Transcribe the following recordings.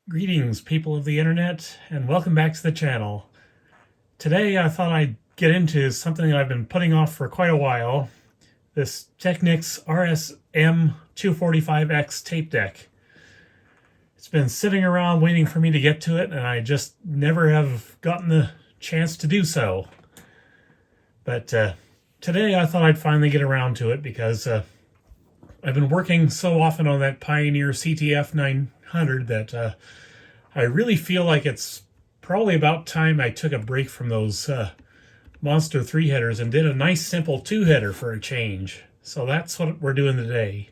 Greetings, people of the internet, and welcome back to the channel. Today I thought I'd get into something I've been putting off for quite a while, this Technics RS-M245X tape deck. It's been sitting around waiting for me to get to it, and I just never have gotten the chance to do so. But today I thought I'd finally get around to it because I've been working so often on that Pioneer CTF 900 that I really feel like it's probably about time I took a break from those monster 3-headers and did a nice simple 2-header for a change. So that's what we're doing today.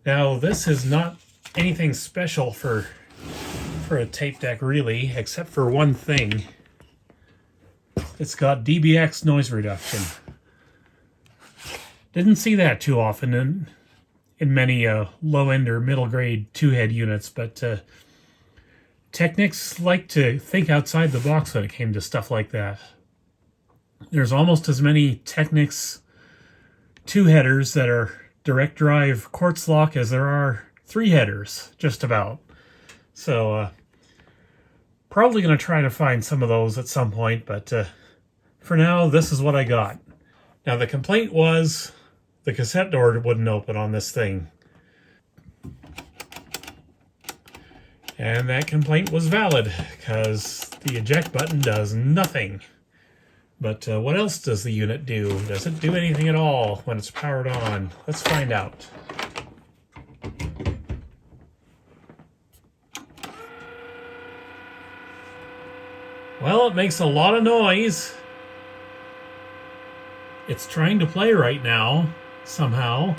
Now this is not anything special for a tape deck really, except for one thing. It's got dBx noise reduction. Didn't see that too often in many low-end or middle-grade 2-head units, but Technics like to think outside the box when it came to stuff like that. There's almost as many Technics 2-headers that are direct drive quartz lock as there are 3-headers, just about. So probably going to try to find some of those at some point, but for now, this is what I got. Now the complaint was the cassette door wouldn't open on this thing. And that complaint was valid, because the eject button does nothing. But what else does the unit do? Does it do anything at all when it's powered on? Let's find out. Well, it makes a lot of noise. It's trying to play right now, somehow.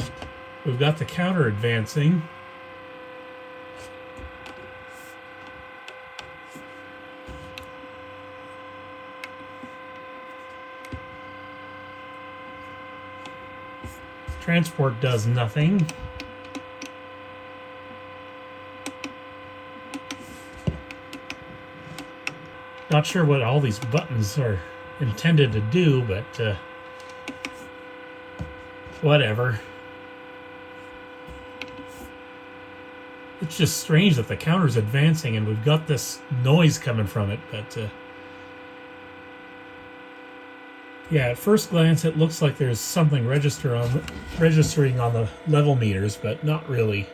We've got the counter advancing. Transport does nothing. Not sure what all these buttons are intended to do, but whatever. It's just strange that the counter's advancing and we've got this noise coming from it, but yeah, at first glance it looks like there's something registering on the level meters, but not really.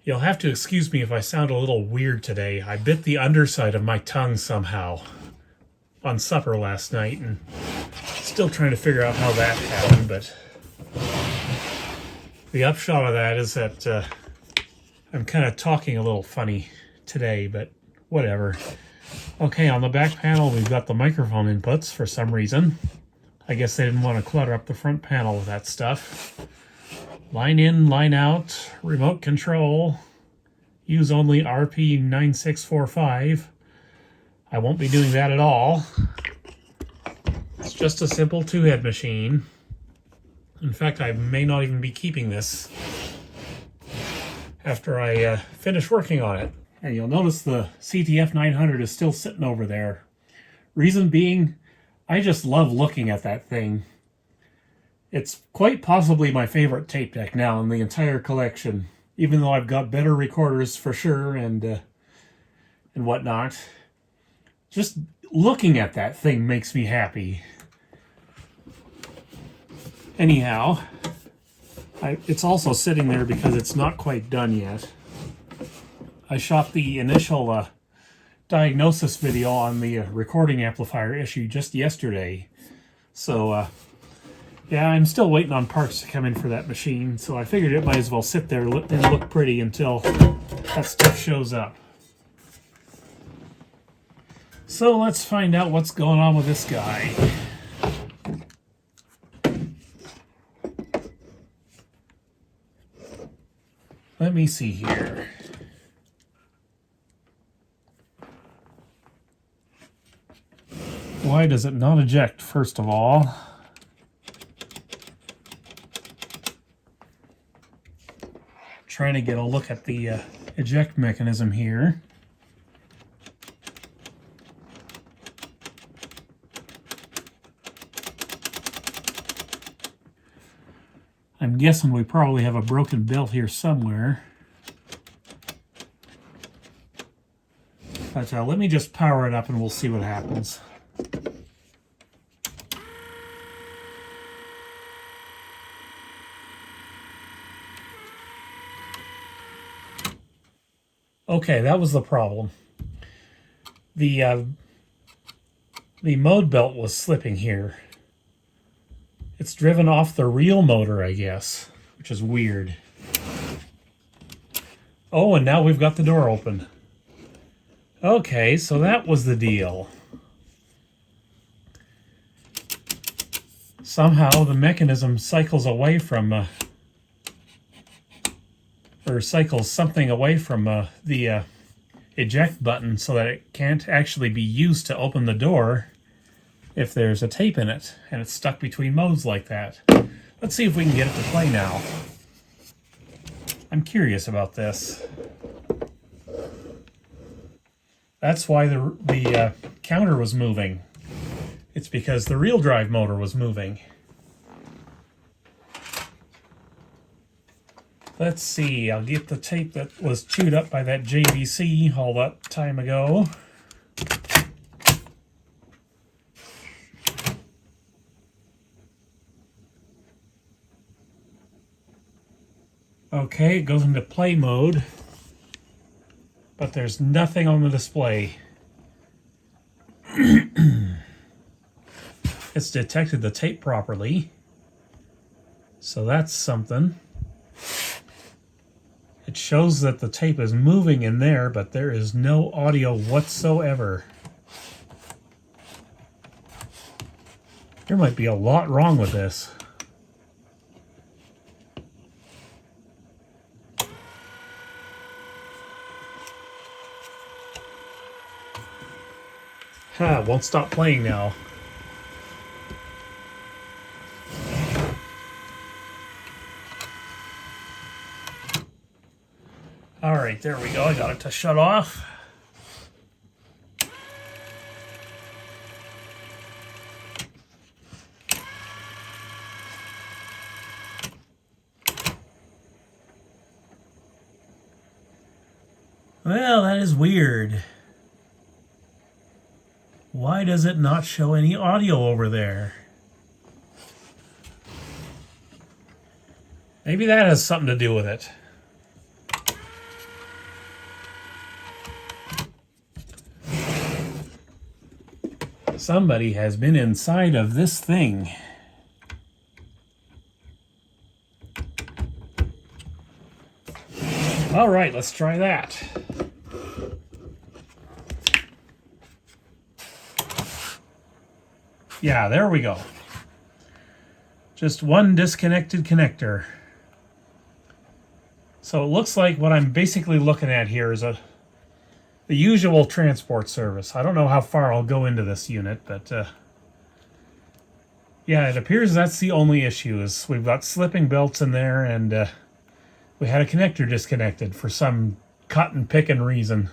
You'll have to excuse me if I sound a little weird today. I bit the underside of my tongue somehow on supper last night and still trying to figure out how that happened, but the upshot of that is that I'm kind of talking a little funny today, but whatever. Okay, on the back panel we've got the microphone inputs for some reason. I guess they didn't want to clutter up the front panel with that stuff. Line in, line out, remote control. Use only RP9645. I won't be doing that at all. It's just a simple 2-head machine. In fact, I may not even be keeping this after I finish working on it. And you'll notice the CTF 900 is still sitting over there. Reason being, I just love looking at that thing. It's quite possibly my favorite tape deck now in the entire collection, even though I've got better recorders for sure and whatnot. Just looking at that thing makes me happy. Anyhow, it's also sitting there because it's not quite done yet. I shot the initial diagnosis video on the recording amplifier issue just yesterday. So, yeah, I'm still waiting on parts to come in for that machine, so I figured it might as well sit there and look pretty until that stuff shows up. So let's find out what's going on with this guy. Let me see here. Why does it not eject, first of all? Trying to get a look at the eject mechanism here. I'm guessing we probably have a broken belt here somewhere. But let me just power it up and we'll see what happens. Okay, that was the problem. The mode belt was slipping here. It's driven off the real motor, I guess, which is weird. Oh, and now we've got the door open. Okay, so that was the deal. Somehow the mechanism cycles away from, or cycles something away from the eject button so that it can't actually be used to open the door if there's a tape in it and it's stuck between modes like that. Let's see if we can get it to play now. I'm curious about this. That's why the counter was moving. It's because the real drive motor was moving. Let's see, I'll get the tape that was chewed up by that JVC all that time ago. Okay, it goes into play mode, but there's nothing on the display. It's detected the tape properly, so that's something. It shows that the tape is moving in there, but there is no audio whatsoever. There might be a lot wrong with this. Ha, won't stop playing now. All right, there we go. I got it to shut off. Well, that is weird. Why does it not show any audio over there? Maybe that has something to do with it. Somebody has been inside of this thing. All right, let's try that. Yeah, there we go. Just one disconnected connector. So it looks like what I'm basically looking at here is the usual transport service. I don't know how far I'll go into this unit, but yeah, it appears that's the only issue. Is we've got slipping belts in there, and we had a connector disconnected for some cotton picking reason.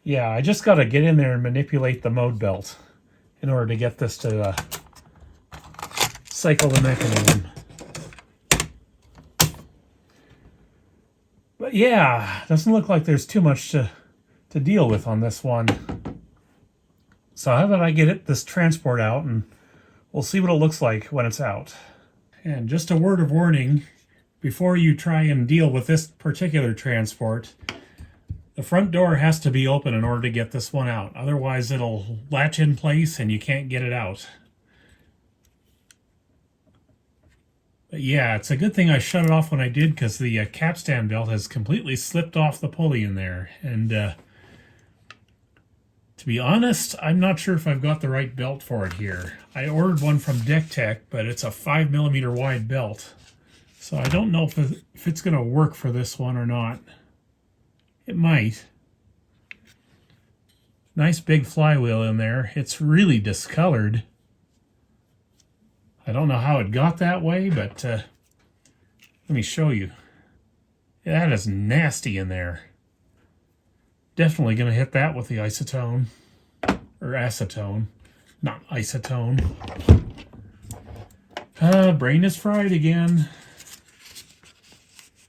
Yeah, I just got to get in there and manipulate the mode belt in order to get this to cycle the mechanism. But yeah, doesn't look like there's too much to deal with on this one. So how about I get this transport out and we'll see what it looks like when it's out. And just a word of warning, before you try and deal with this particular transport, the front door has to be open in order to get this one out. Otherwise it'll latch in place and you can't get it out. But yeah, it's a good thing I shut it off when I did, because the capstan belt has completely slipped off the pulley in there. And to be honest, I'm not sure if I've got the right belt for it here. I ordered one from Deck Tech, but it's a 5mm wide belt. So I don't know if it's going to work for this one or not. It might. Nice big flywheel in there. It's really discolored. I don't know how it got that way, but let me show you. That is nasty in there. Definitely going to hit that with the isotone. or acetone, not isotone. Brain is fried again.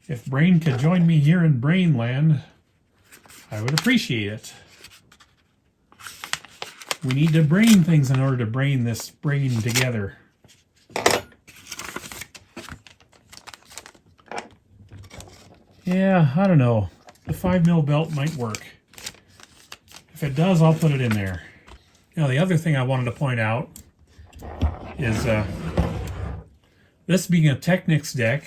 If Brain could join me here in Brainland, I would appreciate it. We need to brain things in order to brain this brain together. Yeah, I don't know. The 5mm belt might work. If it does, I'll put it in there. Now, the other thing I wanted to point out is this being a Technics deck,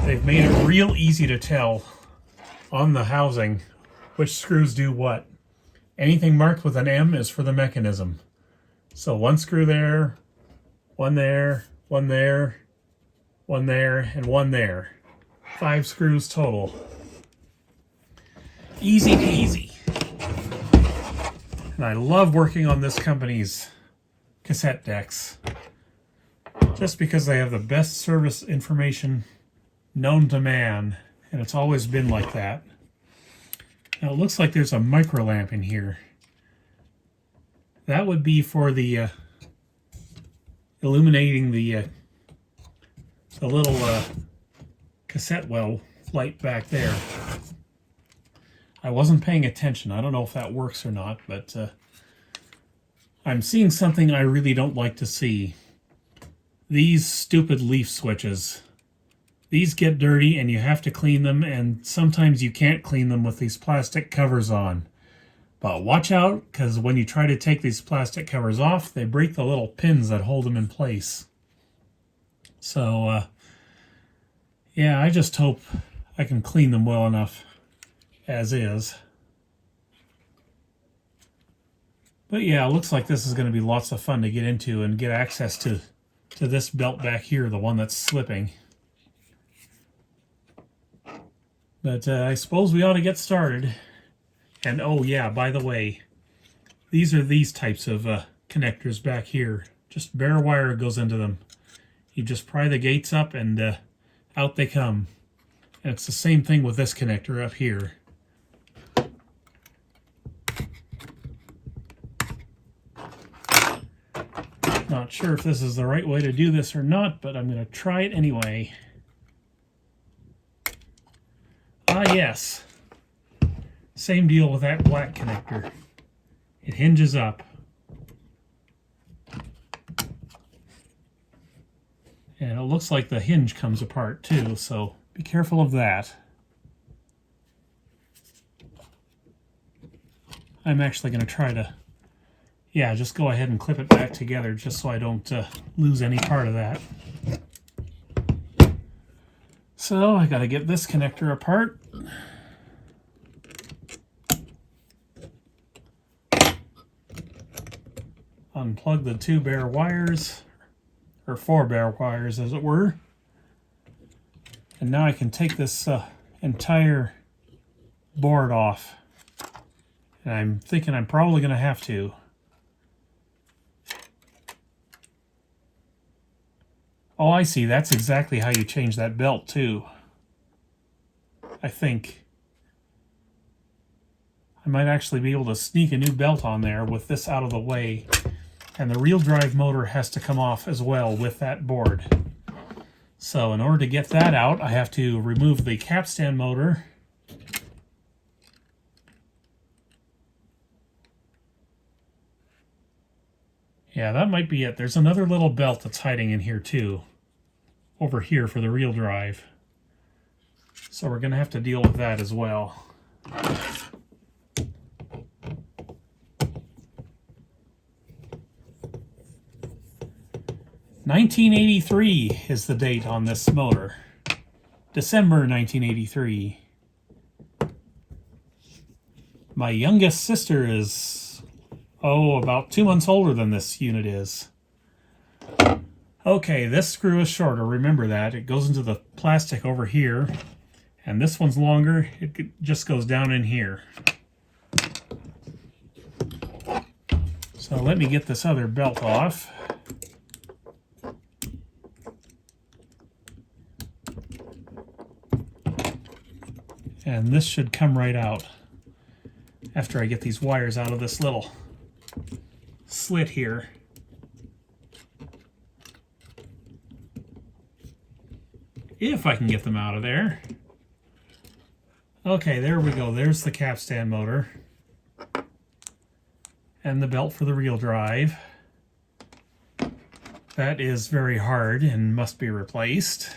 they've made it real easy to tell on the housing which screws do what. Anything marked with an M is for the mechanism. So one screw there, one there, one there, one there, and one there. 5 screws total. Easy peasy. And I love working on this company's cassette decks, just because they have the best service information known to man, and it's always been like that. Now it looks like there's a micro lamp in here. That would be for the illuminating the little cassette well light back there. I wasn't paying attention. I don't know if that works or not, but I'm seeing something I really don't like to see. These stupid leaf switches. These get dirty and you have to clean them, and sometimes you can't clean them with these plastic covers on. But watch out, because when you try to take these plastic covers off, they break the little pins that hold them in place. So, yeah, I just hope I can clean them well enough as is. But yeah, it looks like this is going to be lots of fun to get into and get access to this belt back here, the one that's slipping. But I suppose we ought to get started. And oh yeah, by the way, these are these types of connectors back here. Just bare wire goes into them. You just pry the gates up and out they come. And it's the same thing with this connector up here. Not sure if this is the right way to do this or not, but I'm going to try it anyway. Ah, yes. Same deal with that black connector. It hinges up. And it looks like the hinge comes apart too, so be careful of that. I'm actually going to try to, yeah, just go ahead and clip it back together just so I don't lose any part of that. So I got to get this connector apart. Unplug the 2 bare wires, or 4 bare wires as it were. And now I can take this entire board off. And I'm thinking I'm probably going to have to. Oh, I see. That's exactly how you change that belt, too. I think. I might actually be able to sneak a new belt on there with this out of the way. And the real drive motor has to come off as well with that board. So in order to get that out, I have to remove the capstan motor. Yeah, that might be it. There's another little belt that's hiding in here too. Over here for the real drive. So we're going to have to deal with that as well. $1983 is the date on this motor. December 1983. My youngest sister is, about 2 months older than this unit is. Okay, this screw is shorter, remember that. It goes into the plastic over here, and this one's longer. It just goes down in here. So let me get this other belt off. And this should come right out. after I get these wires out of this little slit here. If I can get them out of there. Okay, there we go. There's the capstan motor. And the belt for the reel drive. That is very hard and must be replaced.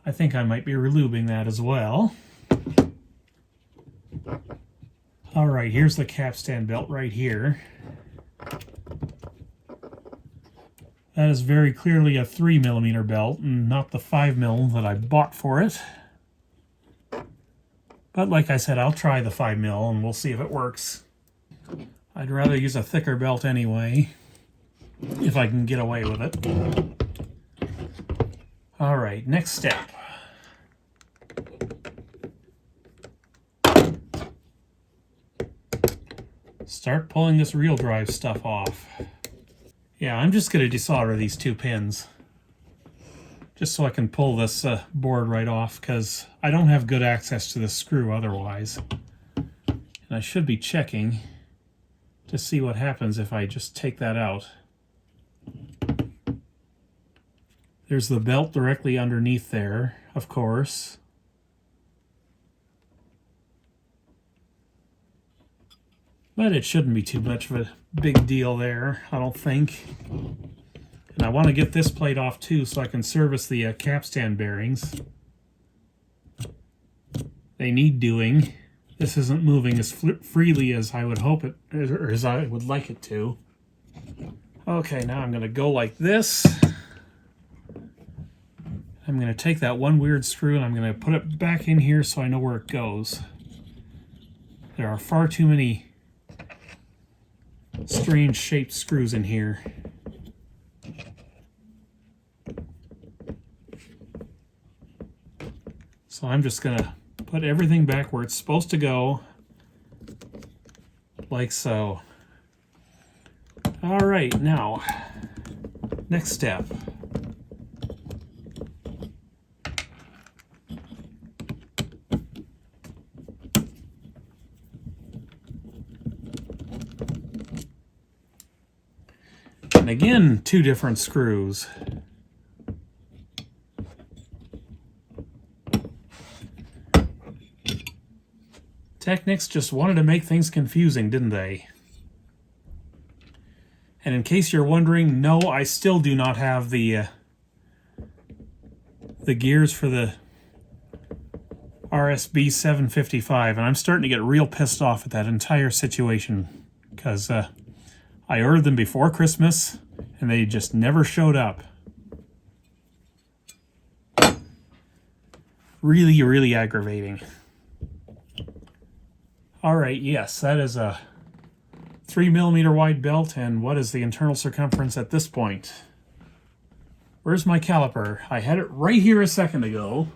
I think I might be relubing that as well. Alright, here's the capstan belt right here. That is very clearly a 3mm belt and not the 5mm that I bought for it. But like I said, I'll try the 5mm and we'll see if it works. I'd rather use a thicker belt anyway, if I can get away with it. Alright, next step. Start pulling this reel drive stuff off. Yeah, I'm just going to desolder these two pins. Just so I can pull this board right off, because I don't have good access to this screw otherwise. And I should be checking to see what happens if I just take that out. There's the belt directly underneath there, of course. But it shouldn't be too much of a big deal there, I don't think. And I want to get this plate off too so I can service the capstan bearings. They need doing. This isn't moving as freely as I would hope it, or as I would like it to. Okay, now I'm going to go like this. I'm going to take that one weird screw and I'm going to put it back in here so I know where it goes. There are far too many strange shaped screws in here. So I'm just going to put everything back where it's supposed to go, like so. All right, now, next step. And again, two different screws. Technics just wanted to make things confusing, didn't they? And in case you're wondering, no, I still do not have the gears for the RS-M245X, and I'm starting to get real pissed off at that entire situation because I ordered them before Christmas and they just never showed up. Really, really aggravating. Alright, yes, that is a 3mm wide belt, and what is the internal circumference at this point? Where's my caliper? I had it right here a second ago.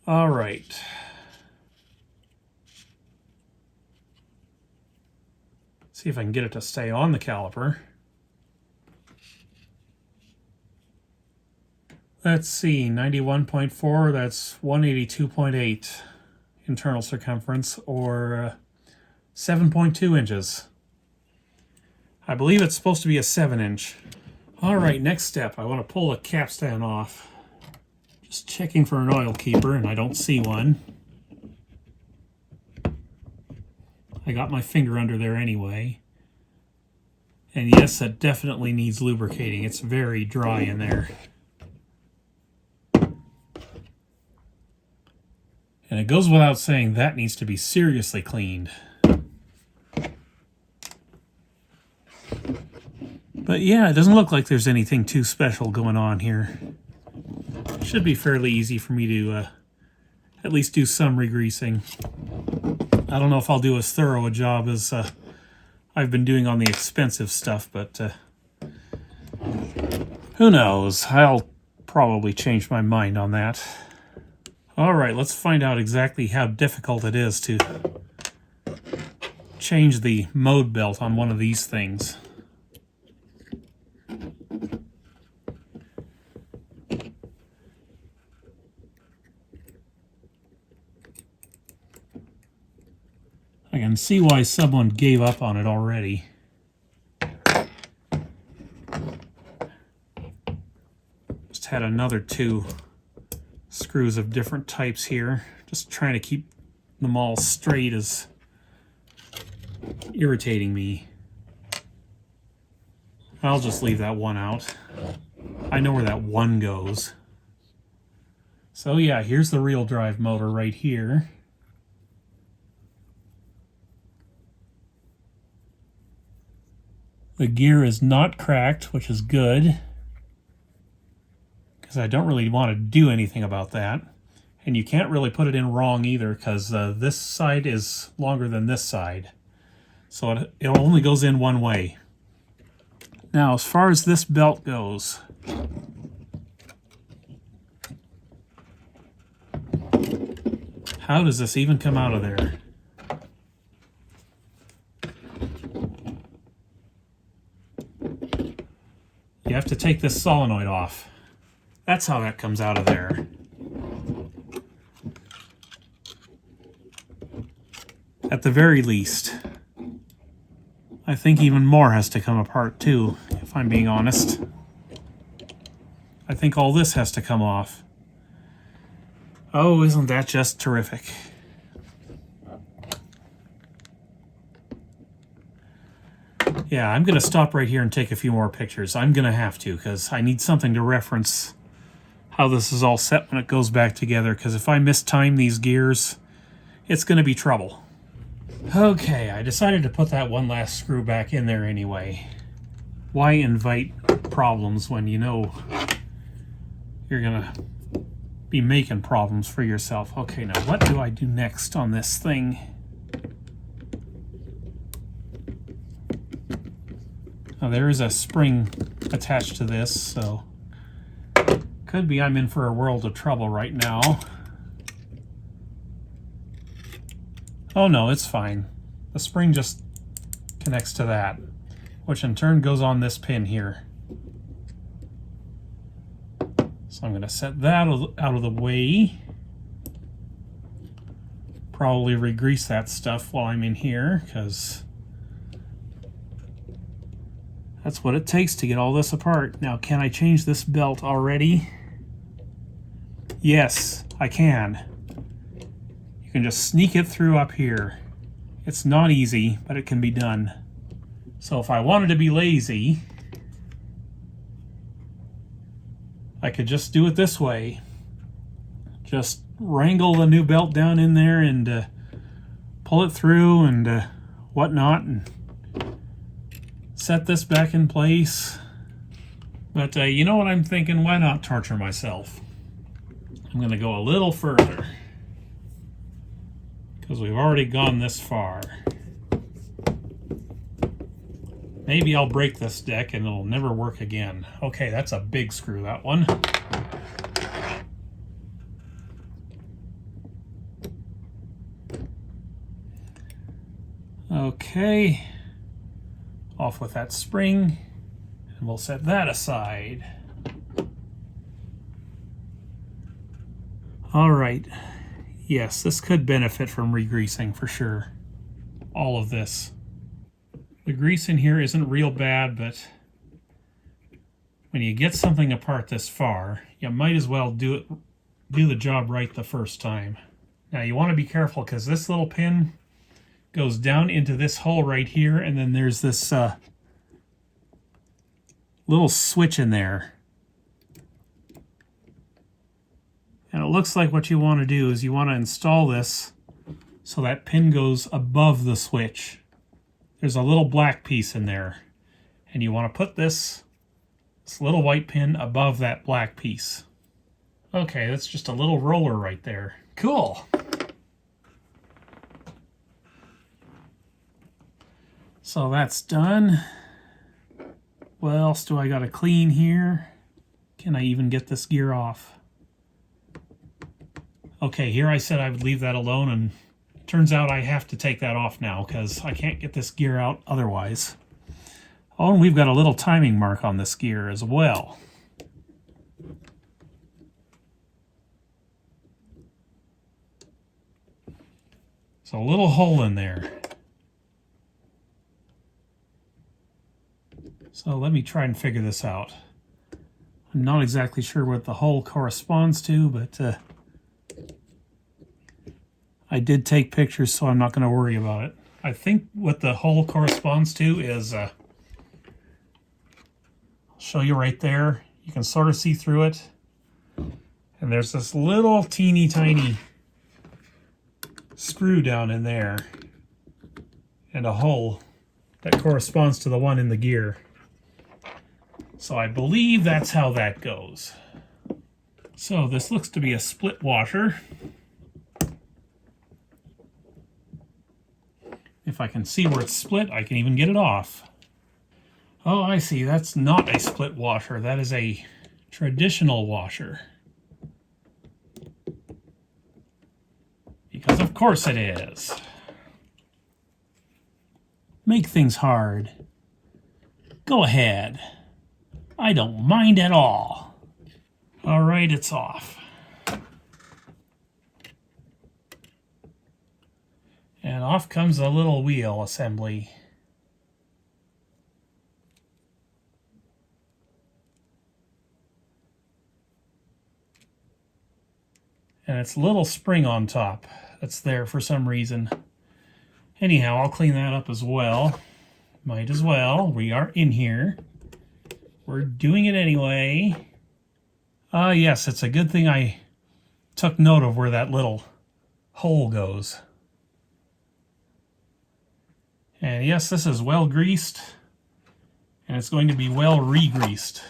Alright. See if I can get it to stay on the caliper. Let's see, 91.4, that's 182.8 internal circumference, or 7.2 inches. I believe it's supposed to be a 7-inch. Alright, next step, I want to pull the capstan off. Just checking for an oil keeper, and I don't see one. I got my finger under there anyway. And yes, that definitely needs lubricating. It's very dry in there. And it goes without saying that needs to be seriously cleaned. But yeah, it doesn't look like there's anything too special going on here. Should be fairly easy for me to at least do some regreasing. I don't know if I'll do as thorough a job as I've been doing on the expensive stuff, but who knows? I'll probably change my mind on that. Alright, let's find out exactly how difficult it is to change the mode belt on one of these things. I can see why someone gave up on it already. Just had another 2 screws of different types here. Just trying to keep them all straight is irritating me. I'll just leave that one out. I know where that one goes. So yeah, here's the real drive motor right here. The gear is not cracked, which is good, because I don't really want to do anything about that. And you can't really put it in wrong either, because this side is longer than this side. So it only goes in one way. Now, as far as this belt goes, how does this even come out of there? You have to take this solenoid off. That's how that comes out of there. At the very least. I think even more has to come apart too, if I'm being honest. I think all this has to come off. Oh, isn't that just terrific? Yeah, I'm going to stop right here and take a few more pictures. I'm going to have to, because I need something to reference how this is all set when it goes back together, because if I mistime these gears, it's going to be trouble. Okay, I decided to put that one last screw back in there anyway. Why invite problems when you know you're going to be making problems for yourself? Okay, now what do I do next on this thing? Now there is a spring attached to this, so could be I'm in for a world of trouble right now. Oh no, it's fine. The spring just connects to that, which in turn goes on this pin here. So I'm going to set that out of the way. Probably re-grease that stuff while I'm in here, because that's what it takes to get all this apart. Now, can I change this belt already? Yes, I can. You can just sneak it through up here. It's not easy, but it can be done. So if I wanted to be lazy, I could just do it this way. Just wrangle the new belt down in there and pull it through and whatnot, and set this back in place. But you know what I'm thinking? Why not torture myself? I'm going to go a little further, because we've already gone this far. Maybe I'll break this deck and it'll never work again. Okay, that's a big screw, that one. Okay, off with that spring, and we'll set that aside. All right, yes, this could benefit from re-greasing for sure. All of this. The grease in here isn't real bad, but when you get something apart this far, you might as well do the job right the first time. Now you want to be careful, because this little pin goes down into this hole right here, and then there's this little switch in there. And it looks like what you want to do is you want to install this so that pin goes above the switch. There's a little black piece in there, and you want to put this little white pin above that black piece. Okay, that's just a little roller right there. Cool. So that's done. What else do I got to clean here? Can I even get this gear off? Okay, here I said I would leave that alone, and turns out I have to take that off now because I can't get this gear out otherwise. Oh, and we've got a little timing mark on this gear as well. So a little hole in there. So let me try and figure this out. I'm not exactly sure what the hole corresponds to, but I did take pictures, so I'm not going to worry about it. I think what the hole corresponds to is, I'll show you right there. You can sort of see through it. And there's this little teeny tiny screw down in there and a hole that corresponds to the one in the gear. So I believe that's how that goes. So this looks to be a split washer. If I can see where it's split, I can even get it off. Oh, I see. That's not a split washer. That is a traditional washer. Because of course it is. Make things hard. Go ahead. I don't mind at all. All right, it's off. And off comes the little wheel assembly. And it's a little spring on top that's there for some reason. Anyhow, I'll clean that up as well. Might as well. We are in here. We're doing it anyway. Yes, it's a good thing I took note of where that little hole goes. And yes, this is well greased, and it's going to be well re-greased.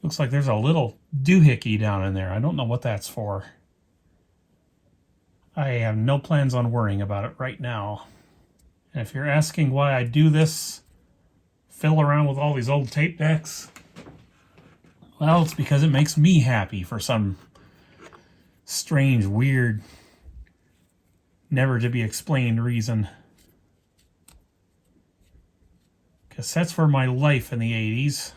Looks like there's a little doohickey down in there. I don't know what that's for. I have no plans on worrying about it right now. And if you're asking why I do this, fiddle around with all these old tape decks, well, it's because it makes me happy for some strange, weird, never to be explained reason. Cassettes were my life in the 80s.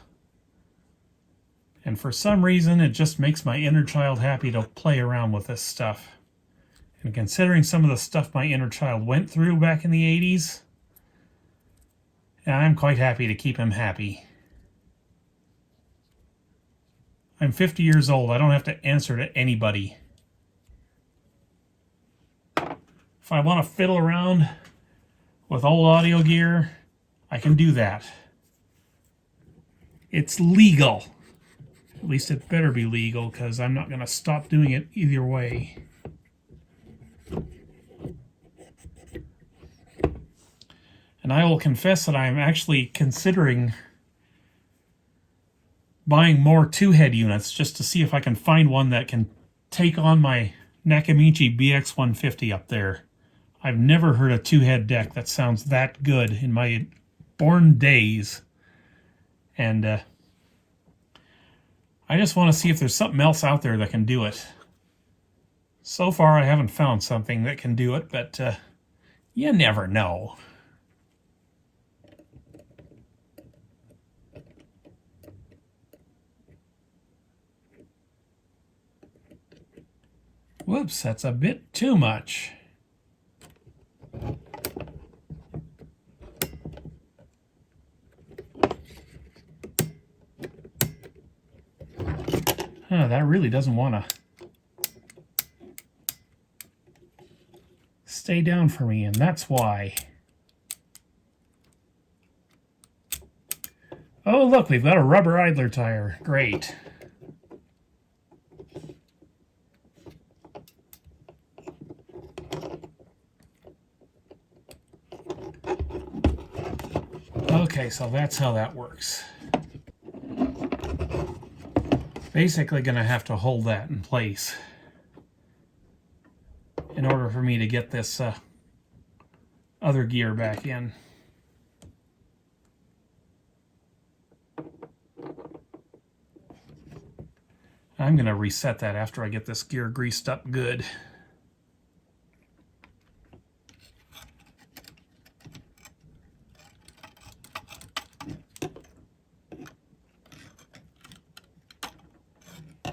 And for some reason, it just makes my inner child happy to play around with this stuff. And considering some of the stuff my inner child went through back in the 80s, I'm quite happy to keep him happy. I'm 50 years old. I don't have to answer to anybody. If I want to fiddle around with old audio gear, I can do that. It's legal. At least it better be legal, because I'm not going to stop doing it either way. And I will confess that I'm actually considering buying more two-head units just to see if I can find one that can take on my Nakamichi BX150 up there. I've never heard a two-head deck that sounds that good in my born days. And I just want to see if there's something else out there that can do it. So far, I haven't found something that can do it, but you never know. Whoops, that's a bit too much. That really doesn't want to stay down for me, and that's why. Oh, look, we've got a rubber idler tire. Great. Okay, so that's how that works. Basically going to have to hold that in place in order for me to get this other gear back in. I'm going to reset that after I get this gear greased up good.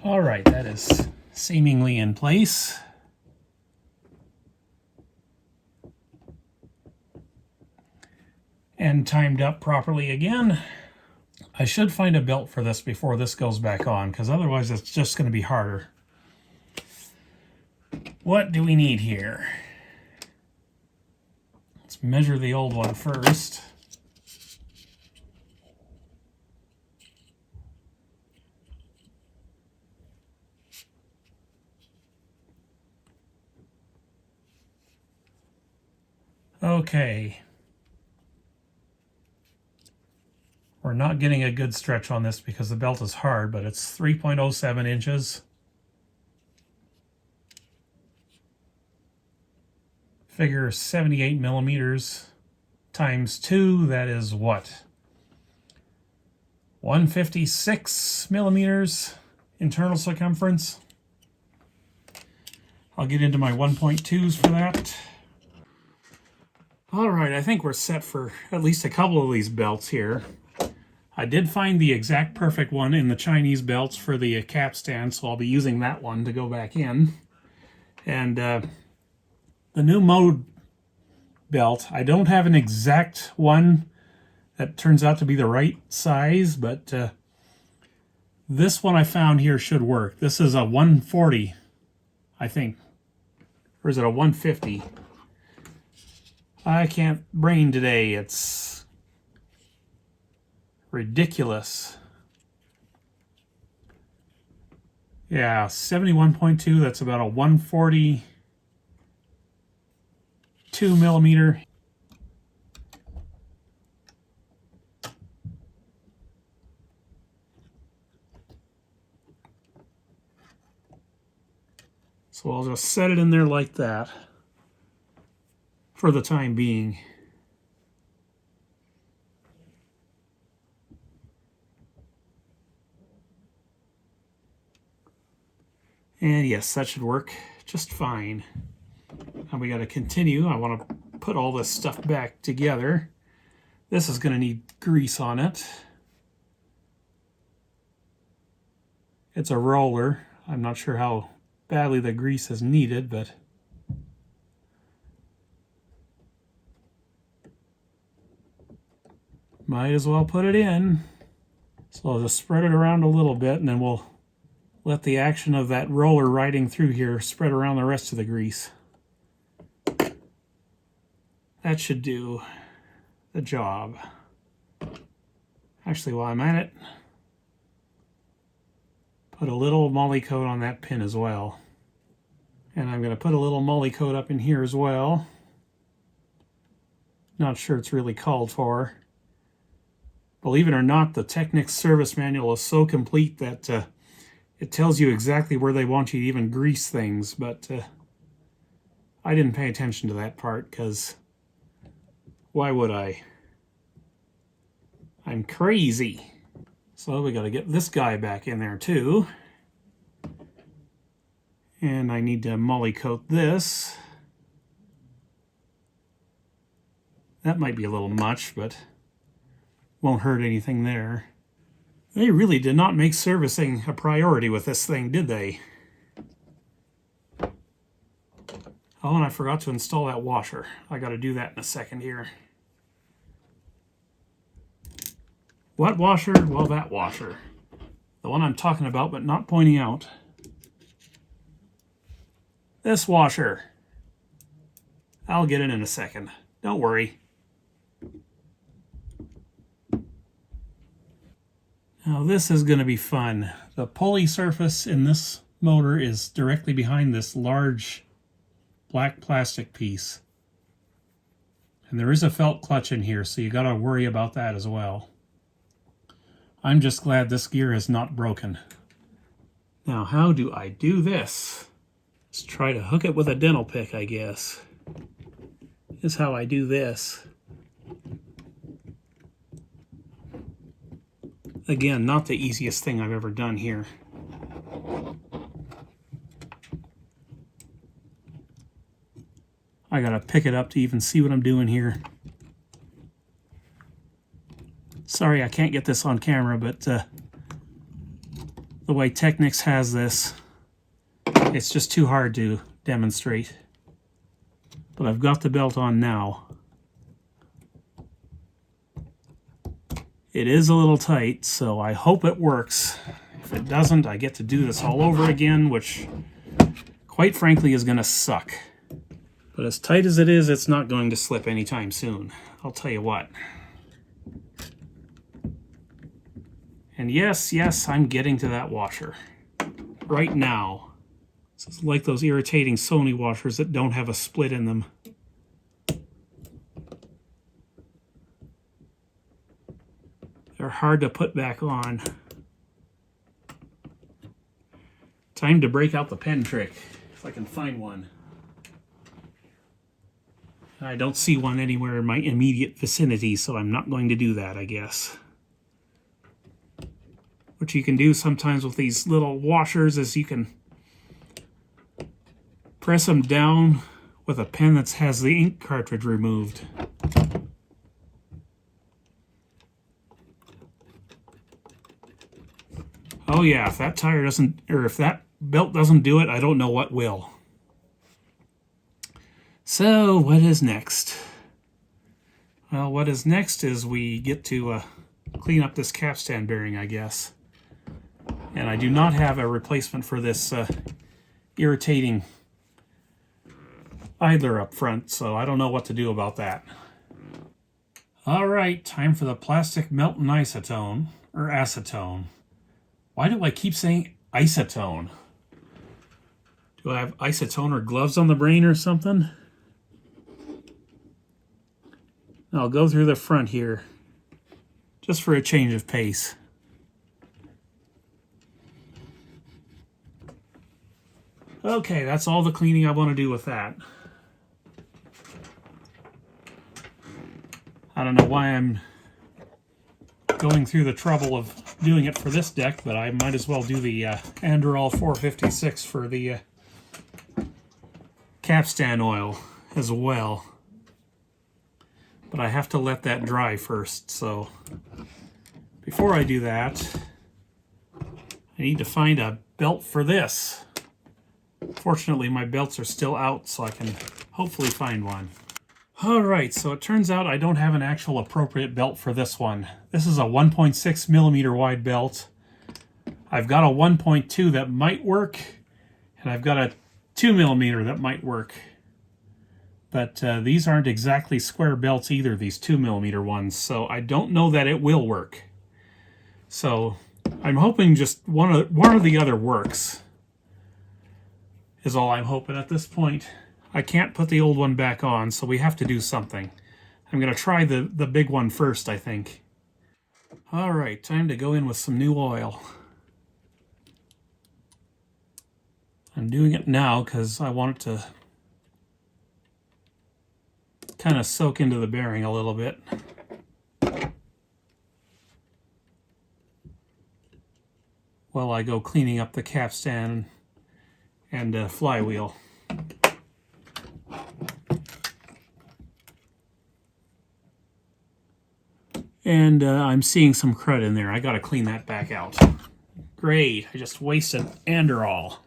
All right, that is seemingly in place. everything timed up properly again. I should find a belt for this before this goes back on, because otherwise it's just going to be harder. What do we need here? Let's measure the old one first. Okay. We're not getting a good stretch on this because the belt is hard, but it's 3.07 inches. Figure 78 millimeters times 2, that is what? 156 millimeters internal circumference. I'll get into my 1.2s for that. All right, I think we're set for at least a couple of these belts here. I did find the exact perfect one in the Chinese belts for the capstan, so I'll be using that one to go back in. And the new mode belt, I don't have an exact one that turns out to be the right size, but this one I found here should work. This is a 140, I think. Or is it a 150? I can't brain today. It's ridiculous. Yeah, 71.2, that's about a 142 millimeter. So I'll just set it in there like that for the time being. And yes, that should work just fine. Now we got to continue. I want to put all this stuff back together. This is going to need grease on it. It's a roller. I'm not sure how badly the grease is needed, but might as well put it in. So I'll just spread it around a little bit, and then we'll let the action of that roller riding through here spread around the rest of the grease. That should do the job. Actually, while I'm at it, put a little moly coat on that pin as well. And I'm going to put a little moly coat up in here as well. Not sure it's really called for. Believe it or not, the Technics service manual is so complete that it tells you exactly where they want you to even grease things, but I didn't pay attention to that part because why would I? I'm crazy. So we got to get this guy back in there too. And I need to moly coat this. That might be a little much, but won't hurt anything there. They really did not make servicing a priority with this thing, did they? Oh, and I forgot to install that washer. I got to do that in a second here. What washer? Well, that washer. The one I'm talking about but not pointing out. This washer. I'll get it in a second. Don't worry. Now this is going to be fun. The pulley surface in this motor is directly behind this large black plastic piece. And there is a felt clutch in here, so you got to worry about that as well. I'm just glad this gear is not broken. Now how do I do this? Let's try to hook it with a dental pick, I guess. This is how I do this. Again, not the easiest thing I've ever done here. I gotta pick it up to even see what I'm doing here. Sorry I can't get this on camera, but the way Technics has this, it's just too hard to demonstrate. But I've got the belt on now. It is a little tight, so I hope it works. If it doesn't, I get to do this all over again, which, quite frankly, is going to suck. But as tight as it is, it's not going to slip anytime soon. I'll tell you what. And yes, I'm getting to that washer. Right now. This is like those irritating Sony washers that don't have a split in them. They're hard to put back on. Time to break out the pen trick, if I can find one. I don't see one anywhere in my immediate vicinity, so I'm not going to do that, I guess. What you can do sometimes with these little washers is you can press them down with a pen that has the ink cartridge removed. Oh yeah, if that tire doesn't, or if that belt doesn't do it, I don't know what will. So, what is next? Well, what is next is we get to clean up this capstan bearing, I guess. And I do not have a replacement for this irritating idler up front, so I don't know what to do about that. Alright, time for the plastic melt and isotone, or acetone. Why do I keep saying isotone? Do I have isotone or gloves on the brain or something? I'll go through the front here, just for a change of pace. Okay, that's all the cleaning I want to do with that. I don't know why I'm going through the trouble of doing it for this deck, but I might as well do the Autel 456 for the capstan oil as well. But I have to let that dry first, so before I do that, I need to find a belt for this. Fortunately, my belts are still out, so I can hopefully find one. Alright, so it turns out I don't have an actual appropriate belt for this one. This is a 1.6 millimeter wide belt. I've got a 1.2 that might work, and I've got a 2 millimeter that might work. But these aren't exactly square belts either, these 2 millimeter ones, so I don't know that it will work. So I'm hoping just one or the other works, is all I'm hoping at this point. I can't put the old one back on, so we have to do something. I'm going to try the big one first, I think. Alright, time to go in with some new oil. I'm doing it now because I want it to kind of soak into the bearing a little bit. While I go cleaning up the capstan and flywheel. And I'm seeing some crud in there. I gotta clean that back out. Great, I just wasted Autel.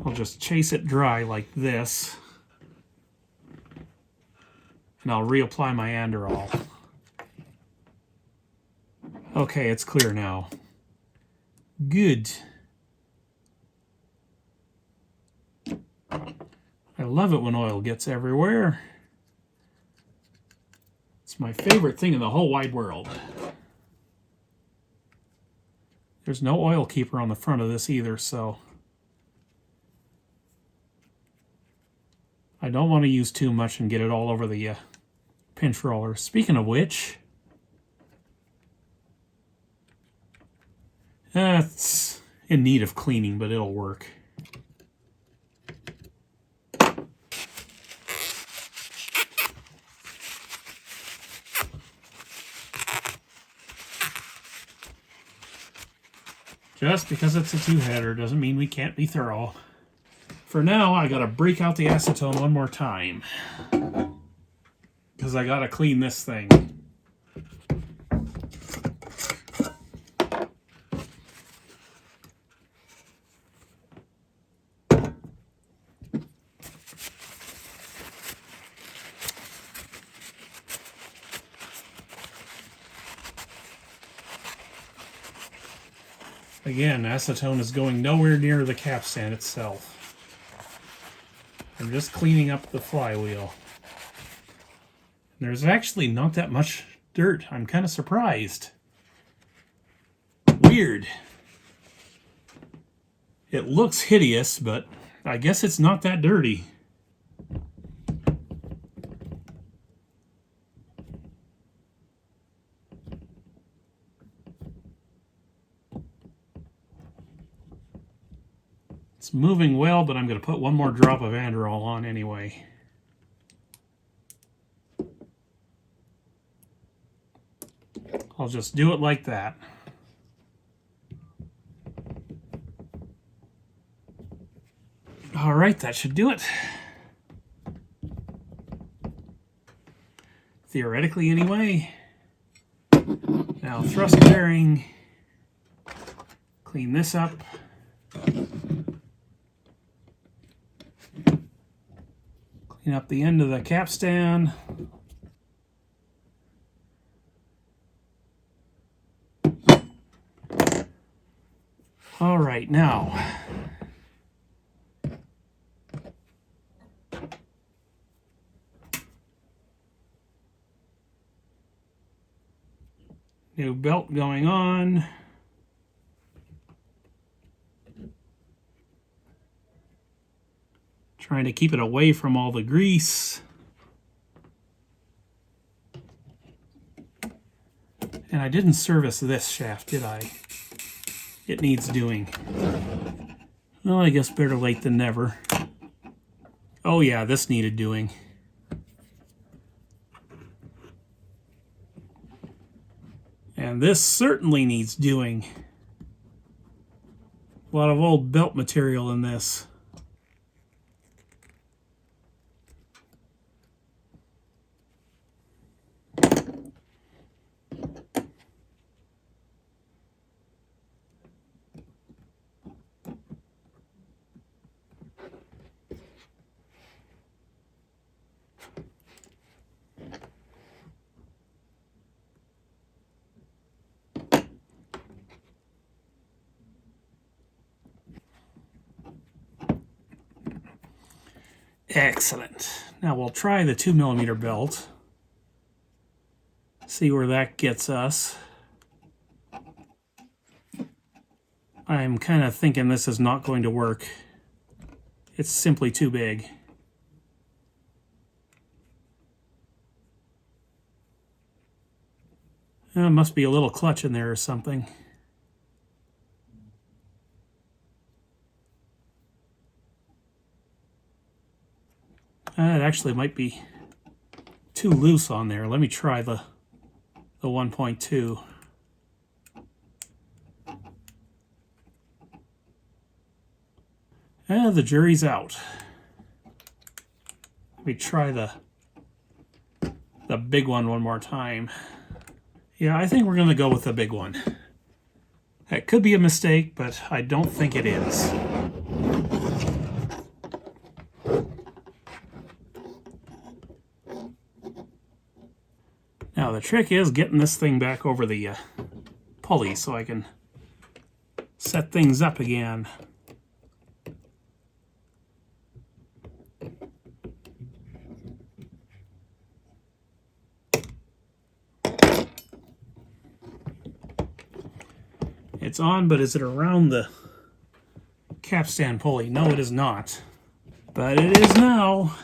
I'll just chase it dry like this. And I'll reapply my Autel. Okay, it's clear now. Good. I love it when oil gets everywhere. It's my favorite thing in the whole wide world. There's no oil keeper on the front of this either, so I don't want to use too much and get it all over the pinch roller. Speaking of which, it's in need of cleaning, but it'll work. Just because it's a two-header doesn't mean we can't be thorough. For now, I gotta break out the acetone one more time, because I gotta clean this thing. Again, acetone is going nowhere near the capstan itself. I'm just cleaning up the flywheel. There's actually not that much dirt. I'm kind of surprised. Weird. It looks hideous, but I guess it's not that dirty. It's moving well, but I'm going to put one more drop of Androl on anyway. I'll just do it like that. All right, that should do it. Theoretically, anyway. Now, thrust bearing. Clean this up. Clean up the end of the capstan. All right, now. New belt going on. Trying to keep it away from all the grease. And I didn't service this shaft, did I? It needs doing. Well, I guess better late than never. Oh yeah, this needed doing. And this certainly needs doing. A lot of old belt material in this. Excellent. Now we'll try the 2mm belt. See where that gets us. I'm kind of thinking this is not going to work. It's simply too big. There must be a little clutch in there or something. It actually might be too loose on there. Let me try the 1.2. The jury's out. Let me try the big one more time. Yeah, I think we're going to go with the big one. That could be a mistake, but I don't think it is. Now the trick is getting this thing back over the pulley so I can set things up again. It's on, but is it around the capstan pulley? No, it is not. But it is now.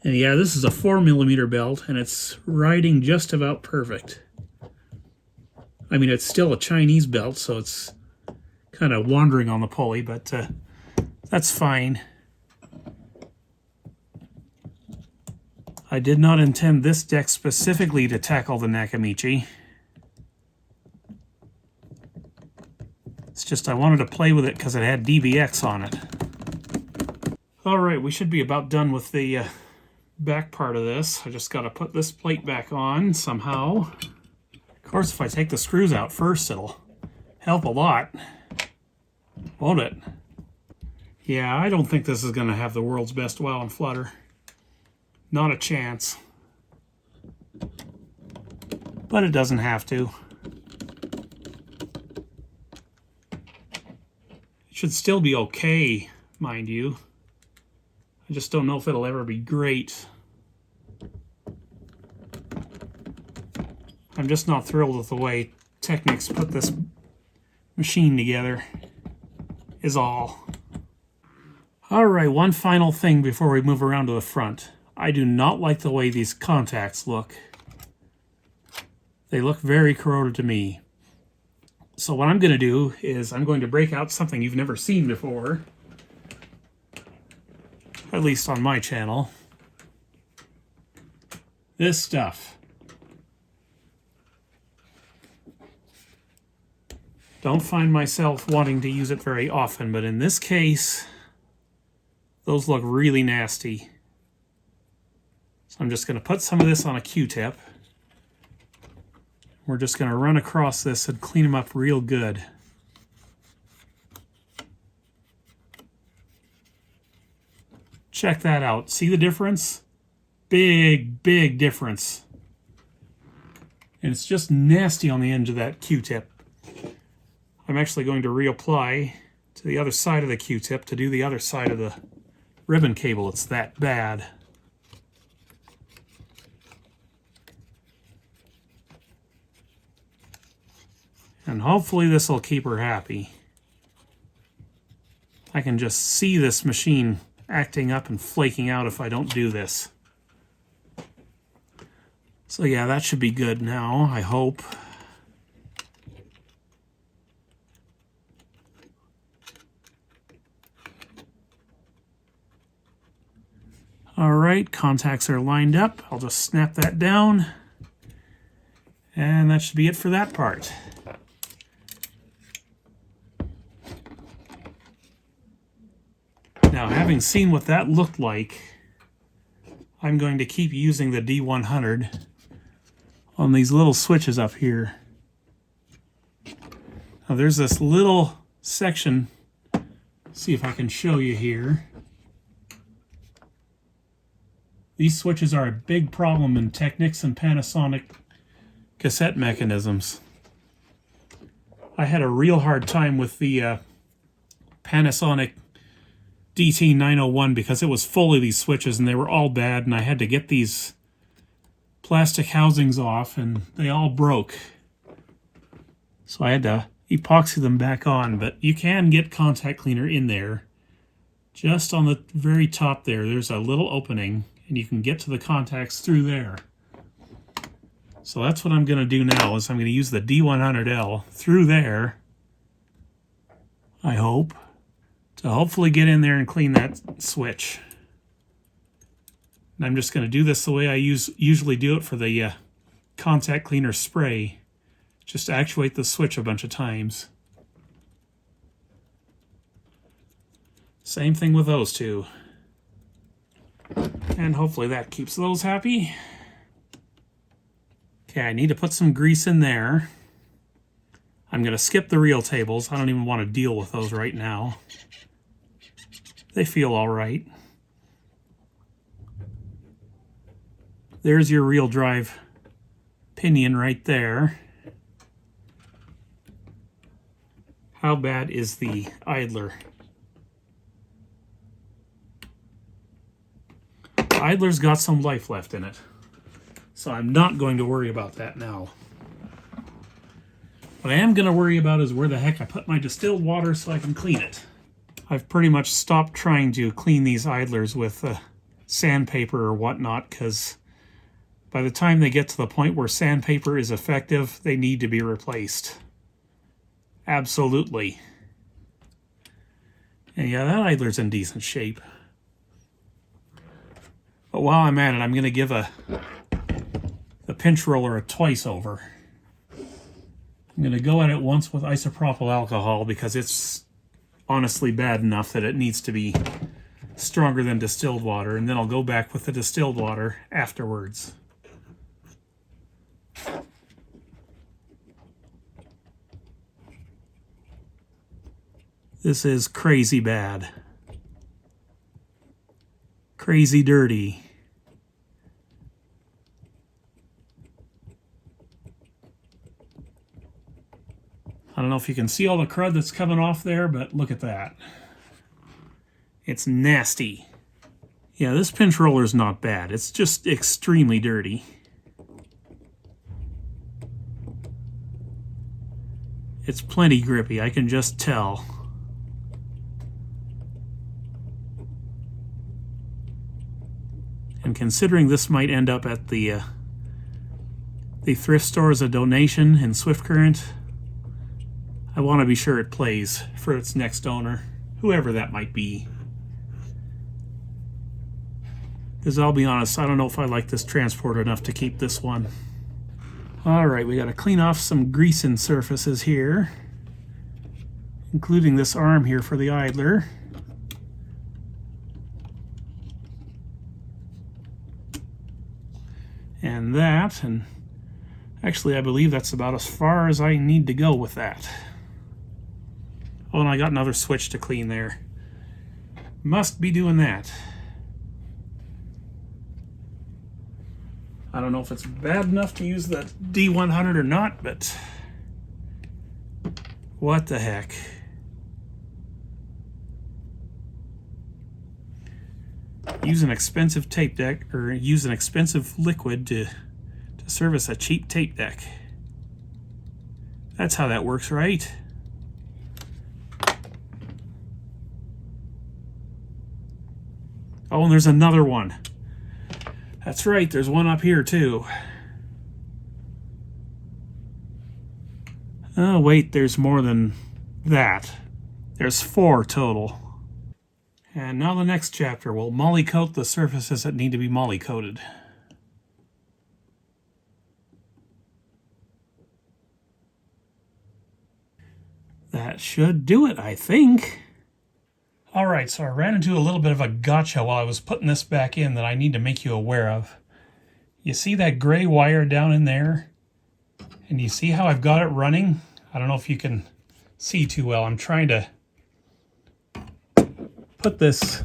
And yeah, this is a 4mm belt, and it's riding just about perfect. I mean, it's still a Chinese belt, so it's kind of wandering on the pulley, but that's fine. I did not intend this deck specifically to tackle the Nakamichi. It's just I wanted to play with it because it had DBX on it. Alright, we should be about done with the back part of this. I just got to put this plate back on somehow. Of course, if I take the screws out first, it'll help a lot, won't it? Yeah, I don't think this is going to have the world's best wow and flutter. Not a chance. but it doesn't have to. It should still be okay, mind you. I just don't know if it'll ever be great. I'm just not thrilled with the way Technics put this machine together, is all. Alright, one final thing before we move around to the front. I do not like the way these contacts look. They look very corroded to me. So what I'm going to do is I'm going to break out something you've never seen before. At least on my channel. This stuff. Don't find myself wanting to use it very often, but in this case, those look really nasty. So I'm just going to put some of this on a Q-tip. We're just going to run across this and clean them up real good. Check that out. See the difference? Big, big difference. And it's just nasty on the edge of that Q-tip. I'm actually going to reapply to the other side of the Q-tip to do the other side of the ribbon cable. It's that bad. And hopefully this will keep her happy. I can just see this machine acting up and flaking out if I don't do this. So yeah, that should be good now, I hope. Alright, contacts are lined up. I'll just snap that down. And that should be it for that part. Now, having seen what that looked like, I'm going to keep using the D100 on these little switches up here. Now, there's this little section. See if I can show you here. These switches are a big problem in Technics and Panasonic cassette mechanisms. I had a real hard time with the Panasonic DT901 because it was full of these switches and they were all bad, and I had to get these plastic housings off and they all broke. So I had to epoxy them back on, but you can get contact cleaner in there. Just on the very top there, there's a little opening and you can get to the contacts through there. So that's what I'm going to do now, is I'm going to use the D100L through there, I hope, to hopefully get in there and clean that switch. And I'm just going to do this the way I usually do it for the contact cleaner spray. Just actuate the switch a bunch of times. Same thing with those two. And hopefully that keeps those happy. Okay, I need to put some grease in there. I'm going to skip the reel tables. I don't even want to deal with those right now. They feel all right. There's your reel drive pinion right there. How bad is the idler? Idler's got some life left in it, so I'm not going to worry about that now. What I am going to worry about is where the heck I put my distilled water so I can clean it. I've pretty much stopped trying to clean these idlers with sandpaper or whatnot, because by the time they get to the point where sandpaper is effective, they need to be replaced. Absolutely. And yeah, that idler's in decent shape. But while I'm at it, I'm going to give the pinch roller a twice over. I'm going to go at it once with isopropyl alcohol because it's honestly bad enough that it needs to be stronger than distilled water, and then I'll go back with the distilled water afterwards. This is crazy bad. Crazy dirty. I don't know if you can see all the crud that's coming off there, but look at that. It's nasty. Yeah, this pinch roller is not bad. It's just extremely dirty. It's plenty grippy, I can just tell. And considering this might end up at the thrift store as a donation in Swift Current, I want to be sure it plays for its next owner, whoever that might be. Because I'll be honest, I don't know if I like this transporter enough to keep this one. Alright, we got to clean off some greasing surfaces here, including this arm here for the idler. And that, and actually I believe that's about as far as I need to go with that. Oh, and I got another switch to clean there. Must be doing that. I don't know if it's bad enough to use the D100 or not, but what the heck. Use an expensive tape deck, or use an expensive liquid to service a cheap tape deck. That's how that works, right? Oh, and there's another one. That's right, there's one up here too. Oh wait, there's more than that. There's 4 total. And now the next chapter will moly coat the surfaces that need to be moly coated. That should do it, I think. Alright, so I ran into a little bit of a gotcha while I was putting this back in that I need to make you aware of. You see that gray wire down in there? And you see how I've got it running? I don't know if you can see too well. I'm trying to put this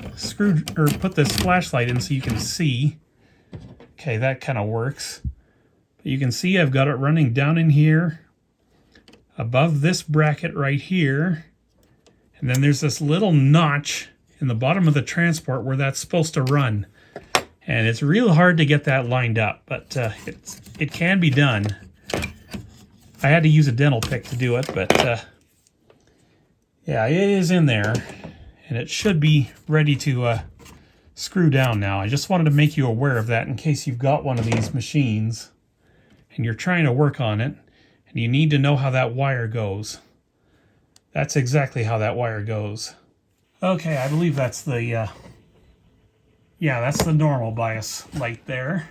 flashlight in so you can see. Okay, that kind of works. But you can see I've got it running down in here, above this bracket right here. And then there's this little notch in the bottom of the transport where that's supposed to run. And it's real hard to get that lined up, but it can be done. I had to use a dental pick to do it, but yeah, it is in there. And it should be ready to screw down now. I just wanted to make you aware of that in case you've got one of these machines and you're trying to work on it and you need to know how that wire goes. That's exactly how that wire goes. Okay, I believe that's the, yeah, that's the normal bias light there.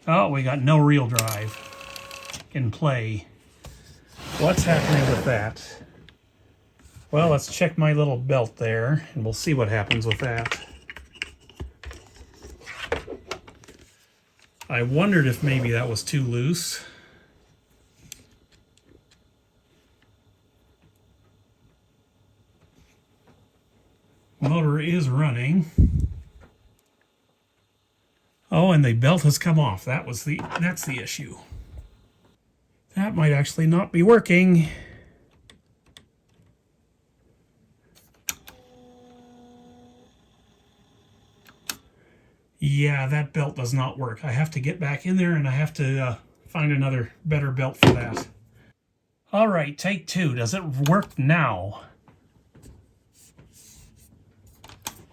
Oh, we got no real drive in play. What's happening with that? Well, let's check my little belt there, and we'll see what happens with that. I wondered if maybe that was too loose. Motor is running. Oh, and the belt has come off. That's the issue. That might actually not be working. Yeah, that belt does not work. I have to get back in there and I have to find another better belt for that. All right, take 2. Does it work now?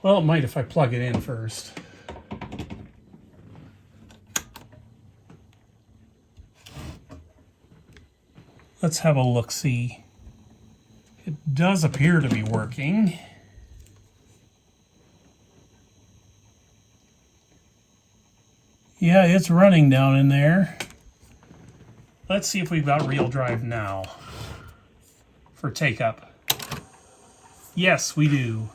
Well, it might if I plug it in first. Let's have a look-see. It does appear to be working. Yeah, it's running down in there. Let's see if we've got real drive now for take-up. Yes, we do.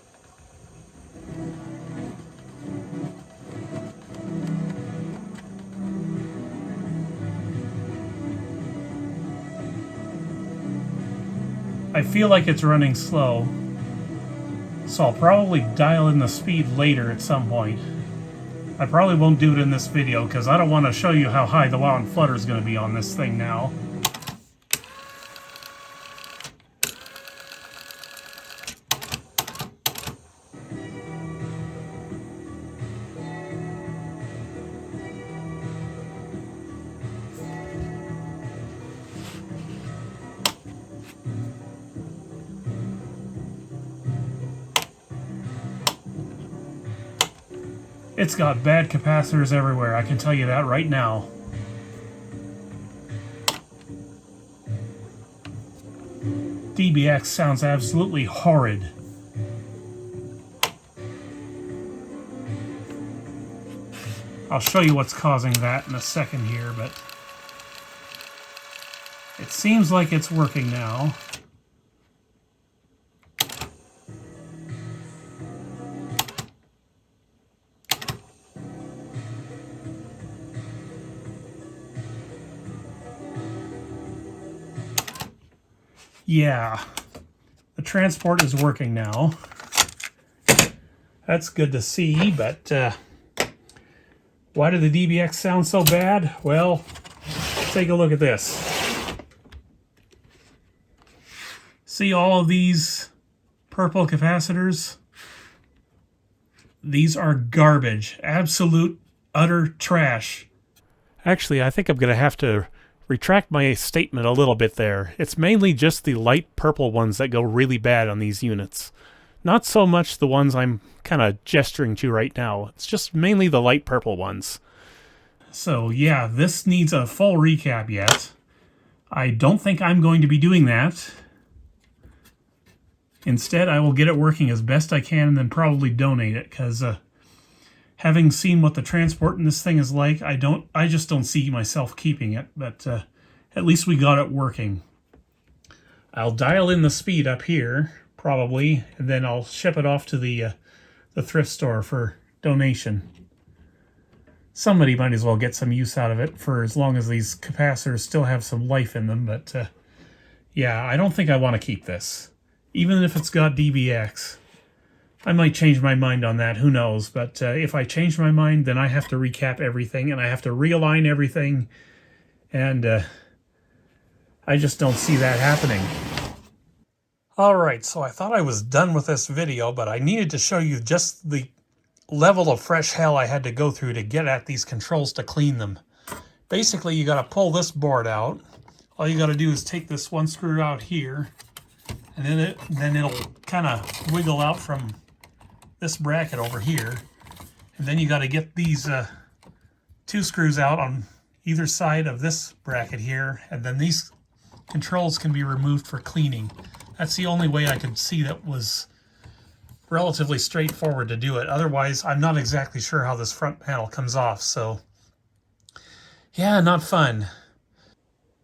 I feel like it's running slow. So I'll probably dial in the speed later at some point. I probably won't do it in this video because I don't want to show you how high the wow and flutter is going to be on this thing now. It's got bad capacitors everywhere, I can tell you that right now. DBX sounds absolutely horrid. I'll show you what's causing that in a second here, but it seems like it's working now. Yeah, the transport is working now. That's good to see, but why did the DBX sound so bad? Well, take a look at this. See all of these purple capacitors? These are garbage. Absolute, utter trash. Actually, I think I'm going to have to retract my statement a little bit there. It's mainly just the light purple ones that go really bad on these units. Not so much the ones I'm kind of gesturing to right now. It's just mainly the light purple ones. So yeah, this needs a full recap yet. I don't think I'm going to be doing that. Instead, I will get it working as best I can and then probably donate it, because having seen what the transport in this thing is like, I just don't see myself keeping it, but at least we got it working. I'll dial in the speed up here, probably, and then I'll ship it off to the thrift store for donation. Somebody might as well get some use out of it for as long as these capacitors still have some life in them, but yeah, I don't think I want to keep this. Even if it's got DBX. I might change my mind on that, who knows, but if I change my mind, then I have to recap everything, and I have to realign everything, and I just don't see that happening. Alright, so I thought I was done with this video, but I needed to show you just the level of fresh hell I had to go through to get at these controls to clean them. Basically, you got to pull this board out. All you got to do is take this one screw out here, and then it'll kind of wiggle out from this bracket over here, and then you got to get these two screws out on either side of this bracket here, and then these controls can be removed for cleaning. That's the only way I could see that was relatively straightforward to do it. Otherwise, I'm not exactly sure how this front panel comes off, so yeah, not fun.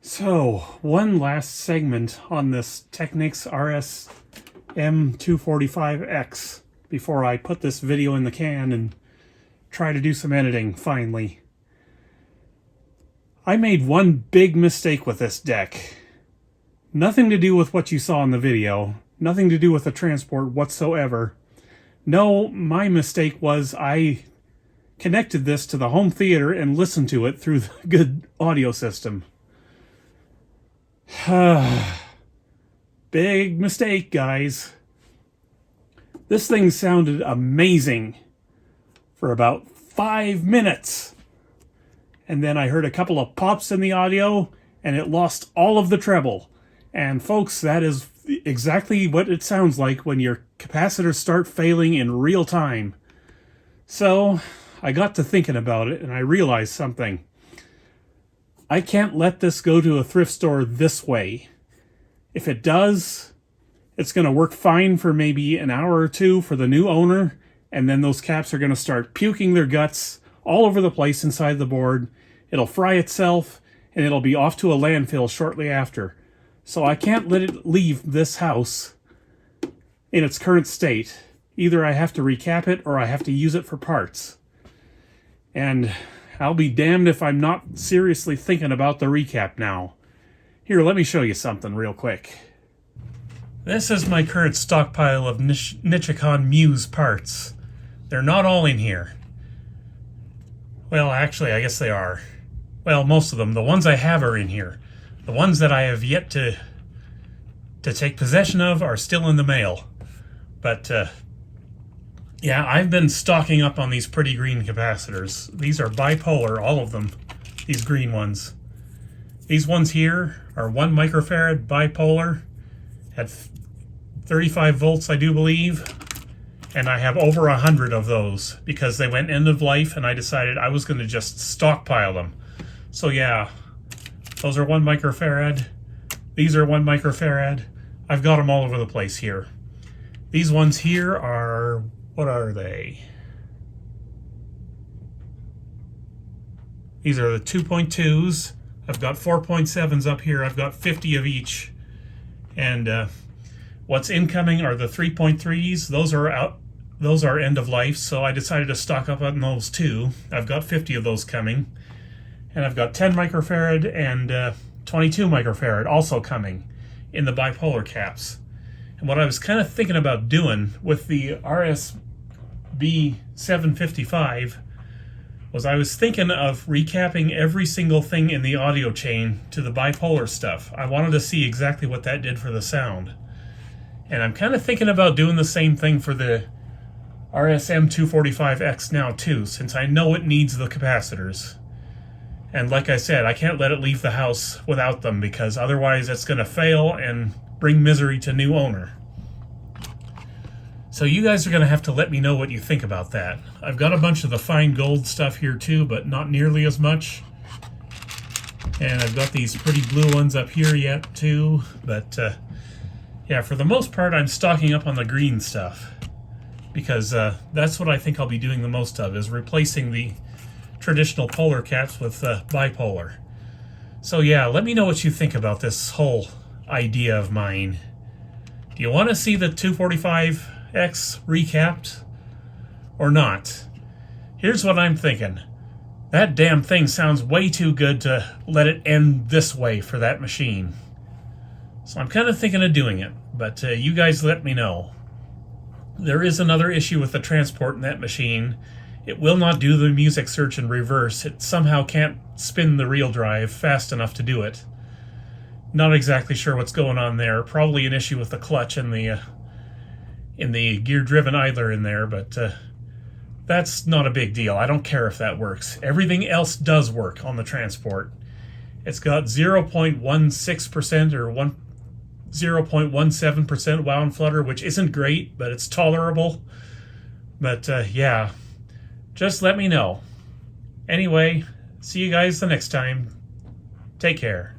So, one last segment on this Technics RS-M245X before I put this video in the can and try to do some editing, finally. I made one big mistake with this deck. Nothing to do with what you saw in the video. Nothing to do with the transport whatsoever. No, my mistake was I connected this to the home theater and listened to it through the good audio system. Big mistake, guys. This thing sounded amazing for about 5 minutes. And then I heard a couple of pops in the audio, and it lost all of the treble. And folks, that is exactly what it sounds like when your capacitors start failing in real time. So, I got to thinking about it, and I realized something. I can't let this go to a thrift store this way. If it does, it's going to work fine for maybe an hour or two for the new owner, and then those caps are going to start puking their guts all over the place inside the board. It'll fry itself, and it'll be off to a landfill shortly after. So I can't let it leave this house in its current state. Either I have to recap it, or I have to use it for parts. And I'll be damned if I'm not seriously thinking about the recap now. Here, let me show you something real quick. This is my current stockpile of Nikon Muse parts. They're not all in here. Well, actually, I guess they are. Well, most of them. The ones I have are in here. The ones that I have yet to take possession of are still in the mail. But, yeah, I've been stocking up on these pretty green capacitors. These are bipolar, all of them. These green ones. These ones here are 1 microfarad bipolar at 35 volts, I do believe. And I have over 100 of those because they went end of life and I decided I was going to just stockpile them. So yeah, those are 1 microfarad. These are 1 microfarad. I've got them all over the place here. These ones here are, what are they? These are the 2.2s. I've got 4.7s up here. I've got 50 of each. And what's incoming are the 3.3s. Those are out. Those are end of life, so I decided to stock up on those too. I've got 50 of those coming. And I've got 10 microfarad and 22 microfarad also coming in the bipolar caps. And what I was kind of thinking about doing with the RS-M245 was I was thinking of recapping every single thing in the audio chain to the bipolar stuff. I wanted to see exactly what that did for the sound. And I'm kind of thinking about doing the same thing for the RS-M245X now too, since I know it needs the capacitors. And like I said, I can't let it leave the house without them because otherwise it's going to fail and bring misery to new owner. So you guys are going to have to let me know what you think about that. I've got a bunch of the fine gold stuff here too, but not nearly as much. And I've got these pretty blue ones up here yet too. But yeah, for the most part, I'm stocking up on the green stuff. Because that's what I think I'll be doing the most of, is replacing the traditional polar caps with bipolar. So yeah, let me know what you think about this whole idea of mine. Do you want to see the 245X recapped or not? Here's what I'm thinking. That damn thing sounds way too good to let it end this way for that machine. So I'm kind of thinking of doing it, but you guys let me know. There is another issue with the transport in that machine. It will not do the music search in reverse. It somehow can't spin the reel drive fast enough to do it. Not exactly sure what's going on there. Probably an issue with the clutch and the gear-driven idler in there, but that's not a big deal. I don't care if that works. Everything else does work on the transport. It's got 0.16% or 0.17% wow and flutter, which isn't great, but it's tolerable. But yeah, just let me know. Anyway, see you guys the next time. Take care.